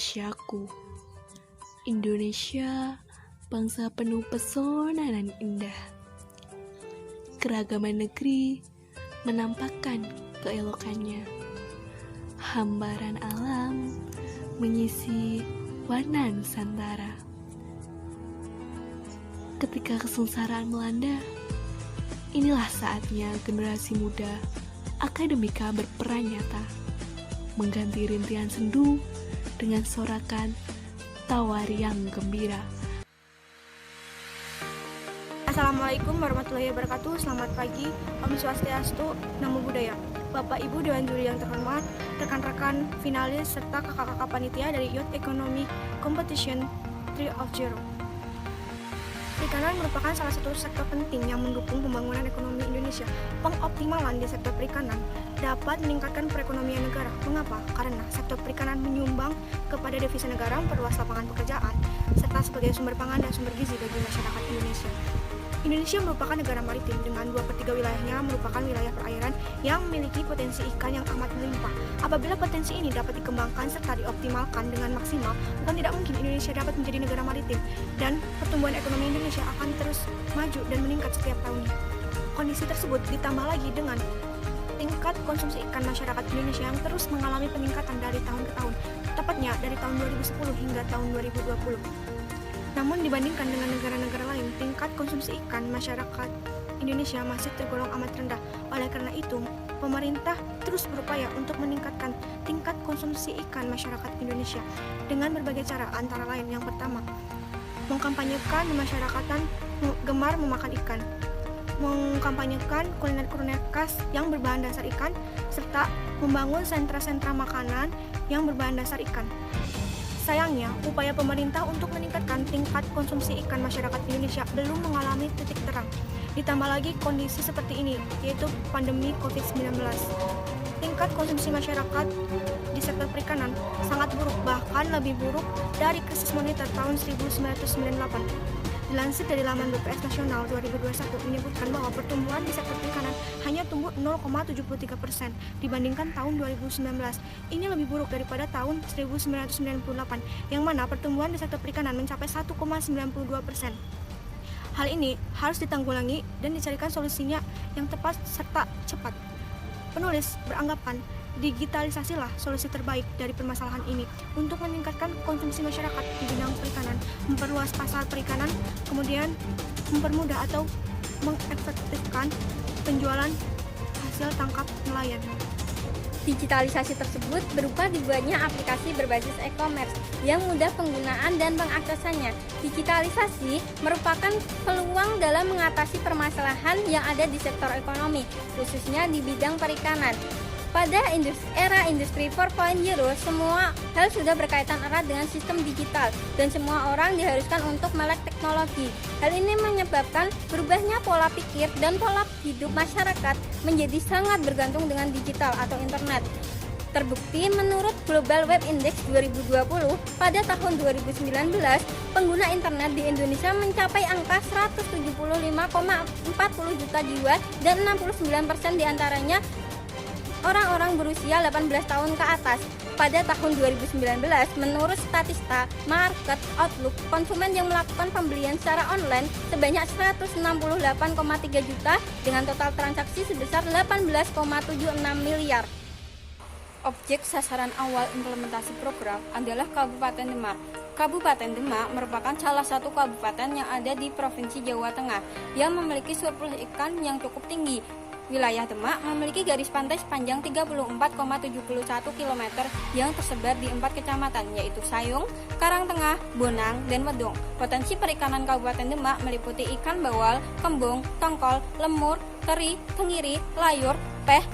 Indonesiaku. Indonesia, bangsa penuh pesona dan indah. Keragaman negeri menampakkan keelokannya. Hambaran alam mengisi warna Nusantara. Ketika kesengsaraan melanda, inilah saatnya generasi muda akademika berperan nyata, mengganti rintihan sendu dengan sorakan tawa riang gembira. Assalamualaikum warahmatullahi wabarakatuh. Selamat pagi, Om Swastiastu, Namo Buddhaya. Bapak Ibu Dewan Juri yang terhormat, rekan-rekan finalis serta kakak-kakak panitia dari Youth Economy Competition 3.0. Perikanan merupakan salah satu sektor penting yang mendukung pembangunan ekonomi Indonesia. Pengoptimalan di sektor perikanan dapat meningkatkan perekonomian negara. Mengapa? Karena sektor perikanan menyumbang kepada devisa negara, memperluas lapangan pekerjaan, serta sebagai sumber pangan dan sumber gizi bagi masyarakat Indonesia. Indonesia merupakan negara maritim dengan 2/3 wilayahnya merupakan wilayah perairan yang memiliki potensi ikan yang amat melimpah. Apabila potensi ini dapat dikembangkan serta dioptimalkan dengan maksimal, bukan tidak mungkin Indonesia dapat menjadi negara maritim dan pertumbuhan ekonomi Indonesia akan terus maju dan meningkat setiap tahunnya. Kondisi tersebut ditambah lagi dengan tingkat konsumsi ikan masyarakat Indonesia yang terus mengalami peningkatan dari tahun ke tahun, tepatnya dari tahun 2010 hingga tahun 2020. Namun dibandingkan dengan negara-negara lain, tingkat konsumsi ikan masyarakat Indonesia masih tergolong amat rendah. Oleh karena itu, pemerintah terus berupaya untuk meningkatkan tingkat konsumsi ikan masyarakat Indonesia dengan berbagai cara, antara lain yang pertama, mengkampanyekan masyarakatan gemar memakan ikan, mengkampanyekan kuliner-kuliner khas yang berbahan dasar ikan, serta membangun sentra-sentra makanan yang berbahan dasar ikan. Sayangnya, upaya pemerintah untuk meningkatkan tingkat konsumsi ikan masyarakat Indonesia belum mengalami titik terang. Ditambah lagi kondisi seperti ini, yaitu pandemi COVID-19. Tingkat konsumsi masyarakat di sektor perikanan sangat buruk, bahkan lebih buruk dari krisis moneter tahun 1998. Dilansir dari laman BPS Nasional 2021 menyebutkan bahwa pertumbuhan di sektor perikanan hanya tumbuh 0,73% dibandingkan tahun 2019. Ini lebih buruk daripada tahun 1998 yang mana pertumbuhan di sektor perikanan mencapai 1,92%. Hal ini harus ditanggulangi dan dicarikan solusinya yang tepat serta cepat. Penulis beranggapan digitalisasilah solusi terbaik dari permasalahan ini untuk meningkatkan konsumsi masyarakat di bidang perikanan, memperluas pasar perikanan, kemudian mempermudah atau mengefektifkan penjualan hasil tangkap nelayan. Digitalisasi tersebut berupa dibuatnya aplikasi berbasis e-commerce yang mudah penggunaan dan pengaksesannya. Digitalisasi merupakan peluang dalam mengatasi permasalahan yang ada di sektor ekonomi, khususnya di bidang perikanan. Pada era industri 4.0, semua hal sudah berkaitan erat dengan sistem digital dan semua orang diharuskan untuk melek teknologi. Hal ini menyebabkan berubahnya pola pikir dan pola hidup masyarakat menjadi sangat bergantung dengan digital atau internet. Terbukti menurut Global Web Index 2020, pada tahun 2019, pengguna internet di Indonesia mencapai angka 175,40 juta jiwa dan 69% diantaranya orang-orang berusia 18 tahun ke atas. Pada tahun 2019, menurut Statista Market Outlook, konsumen yang melakukan pembelian secara online sebanyak 168,3 juta dengan total transaksi sebesar 18,76 miliar. Objek sasaran awal implementasi program adalah Kabupaten Demak. Kabupaten Demak merupakan salah satu kabupaten yang ada di Provinsi Jawa Tengah yang memiliki surplus ikan yang cukup tinggi. Wilayah Demak memiliki garis pantai sepanjang 34,71 km yang tersebar di 4 kecamatan, yaitu Sayung, Karangtengah, Bonang, dan Wedung. Potensi perikanan Kabupaten Demak meliputi ikan bawal, kembung, tongkol, lemur, teri, tenggiri, layur, peh,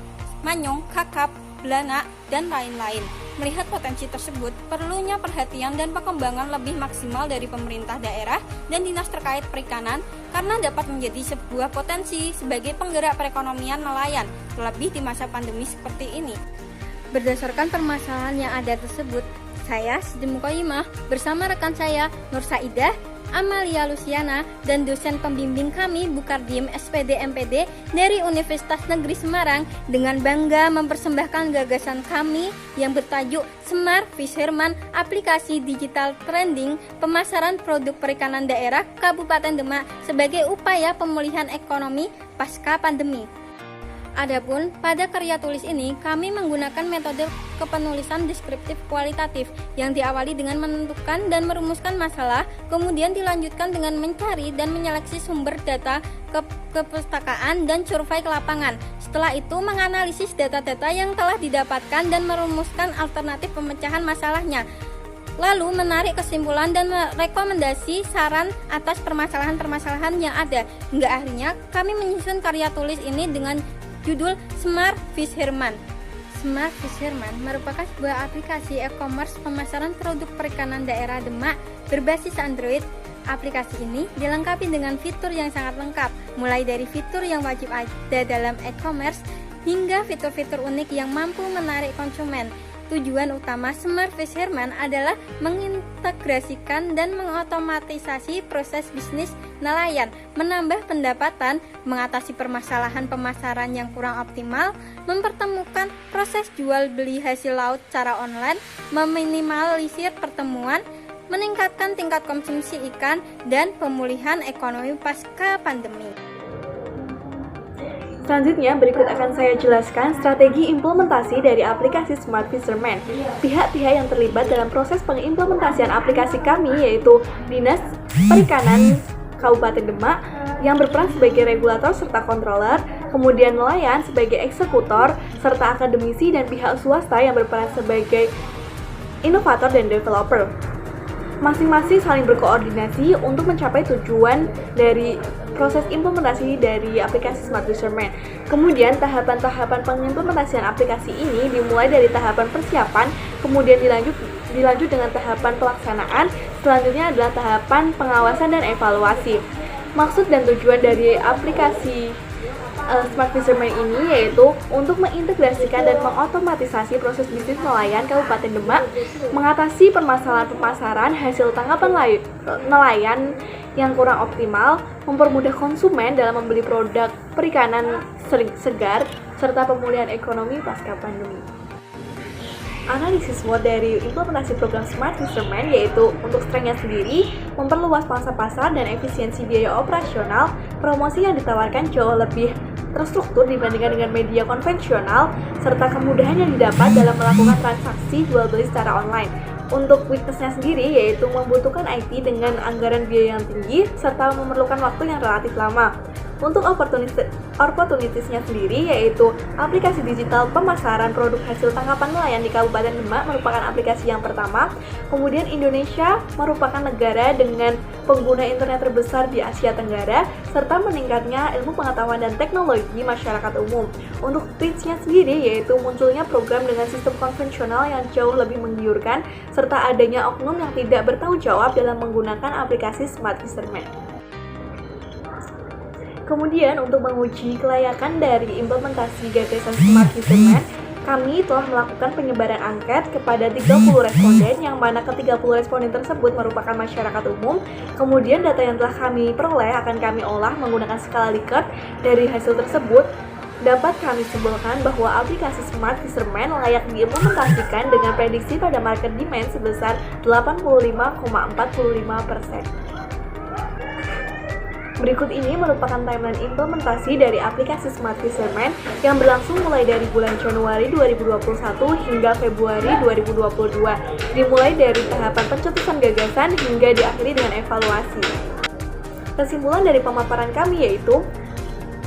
manyung, kakap, belanak, dan lain-lain. Melihat potensi tersebut, perlunya perhatian dan pengembangan lebih maksimal dari pemerintah daerah dan dinas terkait perikanan karena dapat menjadi sebuah potensi sebagai penggerak perekonomian nelayan, terlebih di masa pandemi seperti ini. Berdasarkan permasalahan yang ada tersebut, Saya Siti Muqayyimah bersama rekan saya Nur Saidah, Amalia Luciana, dan dosen pembimbing kami Bukardim SPD MPD dari Universitas Negeri Semarang dengan bangga mempersembahkan gagasan kami yang bertajuk Smart Fisherman, aplikasi digital trending pemasaran produk perikanan daerah Kabupaten Demak sebagai upaya pemulihan ekonomi pasca pandemi. Adapun pada karya tulis ini kami menggunakan metode kepenulisan deskriptif kualitatif yang diawali dengan menentukan dan merumuskan masalah, kemudian dilanjutkan dengan mencari dan menyeleksi sumber data kepustakaan dan survei ke lapangan. Setelah itu menganalisis data-data yang telah didapatkan dan merumuskan alternatif pemecahan masalahnya. Lalu menarik kesimpulan dan rekomendasi saran atas permasalahan-permasalahan yang ada. Hingga akhirnya kami menyusun karya tulis ini dengan judul Smart Fisherman. Smart Fisherman merupakan sebuah aplikasi e-commerce pemasaran produk perikanan daerah Demak berbasis Android. Aplikasi ini dilengkapi dengan fitur yang sangat lengkap, mulai dari fitur yang wajib ada dalam e-commerce hingga fitur-fitur unik yang mampu menarik konsumen. Tujuan utama Smart Fisherman adalah mengintegrasikan dan mengotomatisasi proses bisnis nelayan, menambah pendapatan, mengatasi permasalahan pemasaran yang kurang optimal, mempertemukan proses jual beli hasil laut secara online, meminimalisir pertemuan, meningkatkan tingkat konsumsi ikan, dan pemulihan ekonomi pasca pandemi. Selanjutnya, berikut akan saya jelaskan strategi implementasi dari aplikasi Smart Fisherman. Pihak-pihak yang terlibat dalam proses pengimplementasian aplikasi kami yaitu Dinas Perikanan Kabupaten Demak yang berperan sebagai regulator serta controller, kemudian nelayan sebagai eksekutor, serta akademisi dan pihak swasta yang berperan sebagai inovator dan developer. Masing-masing saling berkoordinasi untuk mencapai tujuan dari proses implementasi dari aplikasi Smart Fisherman. Kemudian tahapan-tahapan pengimplementasian aplikasi ini dimulai dari tahapan persiapan, kemudian dilanjut dengan tahapan pelaksanaan, selanjutnya adalah tahapan pengawasan dan evaluasi. Maksud dan tujuan dari aplikasi Smart Fisherman ini yaitu untuk mengintegrasikan dan mengotomatisasi proses bisnis nelayan Kabupaten Demak, mengatasi permasalahan pemasaran hasil tangkapan nelayan yang kurang optimal, mempermudah konsumen dalam membeli produk perikanan segar, serta pemulihan ekonomi pasca pandemi. Analisis SWOT dari implementasi program Smart Fisherman yaitu untuk strength-nya sendiri, memperluas pangsa pasar dan efisiensi biaya operasional, promosi yang ditawarkan jauh lebih terstruktur dibandingkan dengan media konvensional, serta kemudahan yang didapat dalam melakukan transaksi jual beli secara online. Untuk weakness-nya sendiri yaitu membutuhkan IT dengan anggaran biaya yang tinggi, serta memerlukan waktu yang relatif lama. Untuk opportunities-nya sendiri yaitu aplikasi digital pemasaran produk hasil tangkapan nelayan di Kabupaten Demak merupakan aplikasi yang pertama. Kemudian Indonesia merupakan negara dengan pengguna internet terbesar di Asia Tenggara, serta meningkatnya ilmu pengetahuan dan teknologi masyarakat umum. Untuk reach-nya sendiri yaitu munculnya program dengan sistem konvensional yang jauh lebih menggiurkan, serta adanya oknum yang tidak bertanggung jawab dalam menggunakan aplikasi Smart Fisherman. Kemudian untuk menguji kelayakan dari implementasi gagasan Smart Fisherman, kami telah melakukan penyebaran angket kepada 30 responden yang mana ke-30 responden tersebut merupakan masyarakat umum. Kemudian data yang telah kami peroleh akan kami olah menggunakan skala Likert. Dari hasil tersebut dapat kami simpulkan bahwa aplikasi Smart Fisherman layak diimplementasikan dengan prediksi pada market demand sebesar 85,45%. Berikut ini merupakan timeline implementasi dari aplikasi Smart Fisherman yang berlangsung mulai dari bulan Januari 2021 hingga Februari 2022, dimulai dari tahapan pencetusan gagasan hingga diakhiri dengan evaluasi. Kesimpulan dari pemaparan kami yaitu,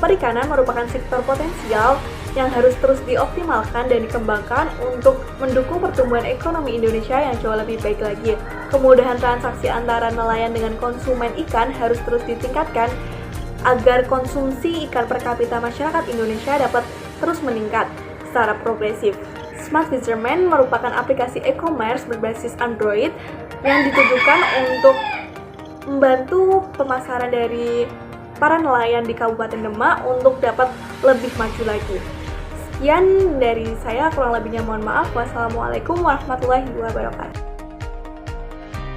perikanan merupakan sektor potensial yang harus terus dioptimalkan dan dikembangkan untuk mendukung pertumbuhan ekonomi Indonesia yang jauh lebih baik lagi. Kemudahan transaksi antara nelayan dengan konsumen ikan harus terus ditingkatkan agar konsumsi ikan per kapita masyarakat Indonesia dapat terus meningkat secara progresif. Smart Fisherman merupakan aplikasi e-commerce berbasis Android yang ditujukan untuk membantu pemasaran dari para nelayan di Kabupaten Demak untuk dapat lebih maju lagi. Sekian dari saya, kurang lebihnya mohon maaf. Wassalamualaikum warahmatullahi wabarakatuh.